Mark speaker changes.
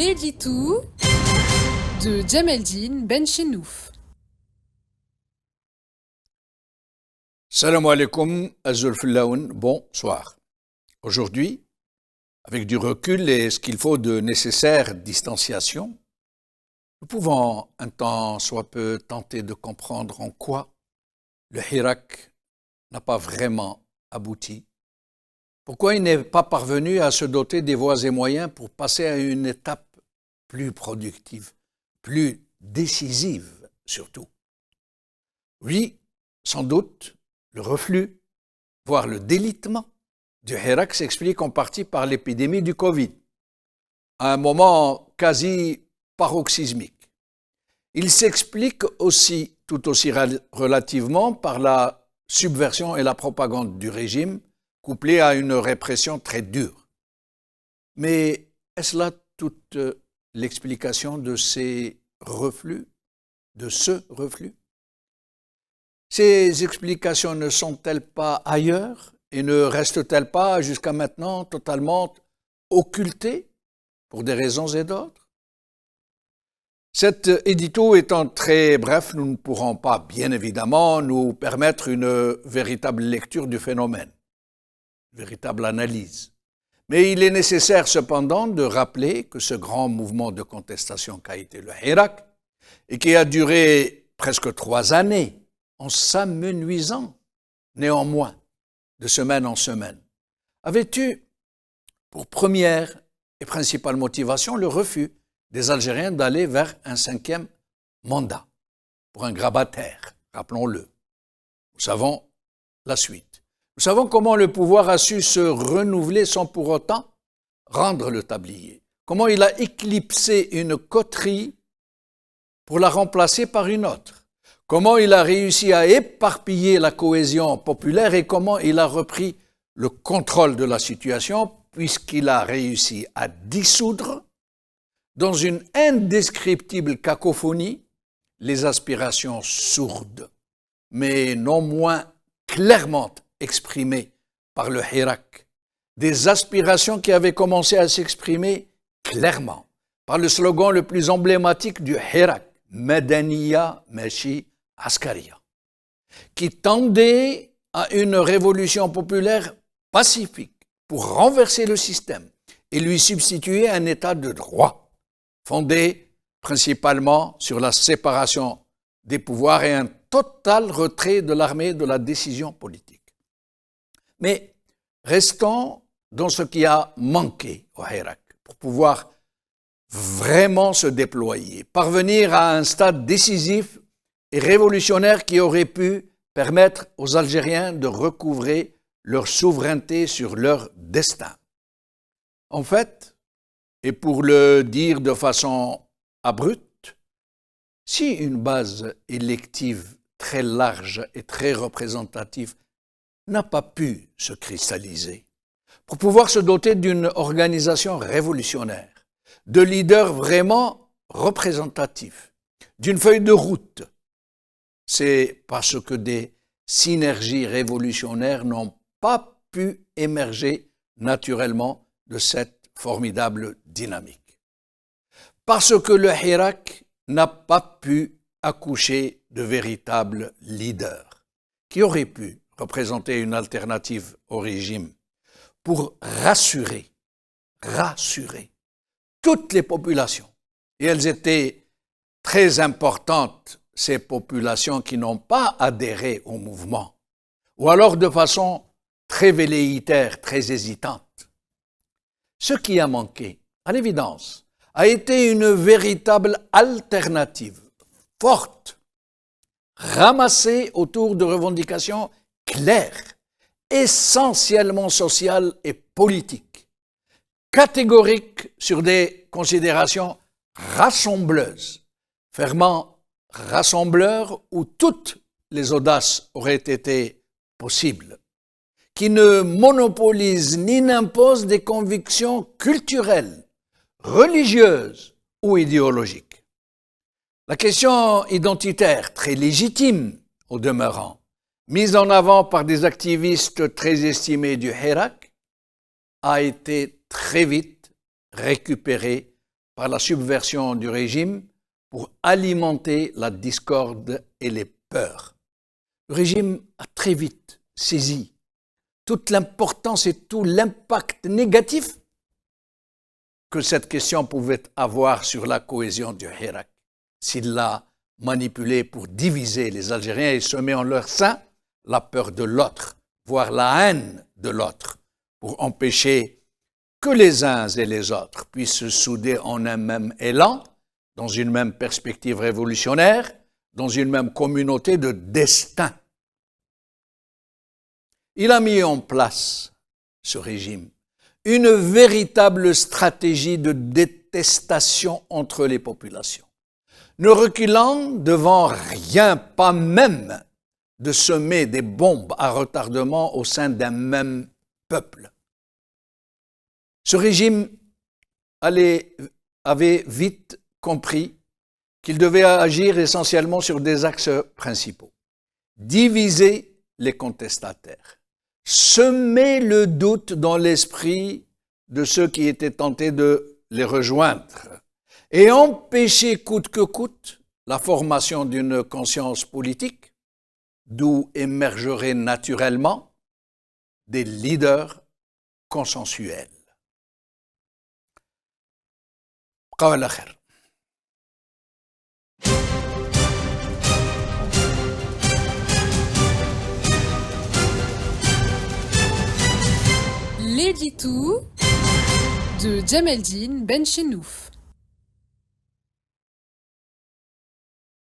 Speaker 1: L'édito de Djemeldine Benchenouf.
Speaker 2: Salam alaikum, Azul Fillaoun, bonsoir. Aujourd'hui, avec du recul et ce qu'il faut de nécessaire distanciation, nous pouvons un temps soit peu tenter de comprendre en quoi le Hirak n'a pas vraiment abouti. Pourquoi il n'est pas parvenu à se doter des voies et moyens pour passer à une étape plus productive, plus décisive surtout. Oui, sans doute, le reflux, voire le délitement du Hirak s'explique en partie par l'épidémie du Covid, à un moment quasi paroxysmique. Il s'explique aussi, tout aussi relativement, par la subversion et la propagande du régime, couplée à une répression très dure. Mais est-ce là toute l'explication de ces reflux, de ce reflux? Ces explications ne sont-elles pas ailleurs et ne restent-elles pas jusqu'à maintenant totalement occultées pour des raisons et d'autres? Cet édito étant très bref, nous ne pourrons pas, bien évidemment, nous permettre une véritable lecture du phénomène, une véritable analyse. Mais il est nécessaire cependant de rappeler que ce grand mouvement de contestation qu'a été le Hirak, et qui a duré presque 3 années, en s'amenuisant néanmoins de semaine en semaine, avait eu pour première et principale motivation le refus des Algériens d'aller vers un 5e mandat pour un grabataire, rappelons-le. Nous savons la suite. Nous savons comment le pouvoir a su se renouveler sans pour autant rendre le tablier. Comment il a éclipsé une coterie pour la remplacer par une autre. Comment il a réussi à éparpiller la cohésion populaire et comment il a repris le contrôle de la situation puisqu'il a réussi à dissoudre dans une indescriptible cacophonie les aspirations sourdes, mais non moins clairement exprimées par le Hirak, des aspirations qui avaient commencé à s'exprimer clairement par le slogan le plus emblématique du Hirak, Madaniya Mashi Askaria, qui tendait à une révolution populaire pacifique pour renverser le système et lui substituer un état de droit, fondé principalement sur la séparation des pouvoirs et un total retrait de l'armée de la décision politique. Mais restons dans ce qui a manqué au Hirak pour pouvoir vraiment se déployer, parvenir à un stade décisif et révolutionnaire qui aurait pu permettre aux Algériens de recouvrer leur souveraineté sur leur destin. En fait, et pour le dire de façon abrupte, si une base élective très large et très représentative n'a pas pu se cristalliser pour pouvoir se doter d'une organisation révolutionnaire, de leaders vraiment représentatifs, d'une feuille de route, c'est parce que des synergies révolutionnaires n'ont pas pu émerger naturellement de cette formidable dynamique. Parce que le Hirak n'a pas pu accoucher de véritables leaders qui auraient pu représenter une alternative au régime pour rassurer toutes les populations. Et elles étaient très importantes, ces populations qui n'ont pas adhéré au mouvement, ou alors de façon très velléitaire, très hésitante. Ce qui a manqué, à l'évidence, a été une véritable alternative forte, ramassée autour de revendications claires, essentiellement sociales et politiques, catégoriques sur des considérations rassembleuses, fermant rassembleur où toutes les audaces auraient été possibles, qui ne monopolise ni n'impose des convictions culturelles, religieuses ou idéologiques. La question identitaire, très légitime au demeurant, mise en avant par des activistes très estimés du Hirak, a été très vite récupérée par la subversion du régime pour alimenter la discorde et les peurs. Le régime a très vite saisi toute l'importance et tout l'impact négatif que cette question pouvait avoir sur la cohésion du Hirak, s'il l'a manipulée pour diviser les Algériens et semer en leur sein la peur de l'autre, voire la haine de l'autre, pour empêcher que les uns et les autres puissent se souder en un même élan, dans une même perspective révolutionnaire, dans une même communauté de destin. Il a mis en place, ce régime, une véritable stratégie de détestation entre les populations, ne reculant devant rien, pas même de semer des bombes à retardement au sein d'un même peuple. Ce régime avait vite compris qu'il devait agir essentiellement sur des axes principaux. Diviser les contestataires, semer le doute dans l'esprit de ceux qui étaient tentés de les rejoindre et empêcher coûte que coûte la formation d'une conscience politique d'où émergeraient naturellement des leaders consensuels. قال خير.
Speaker 1: L'édito de Djemeldine Benchenouf.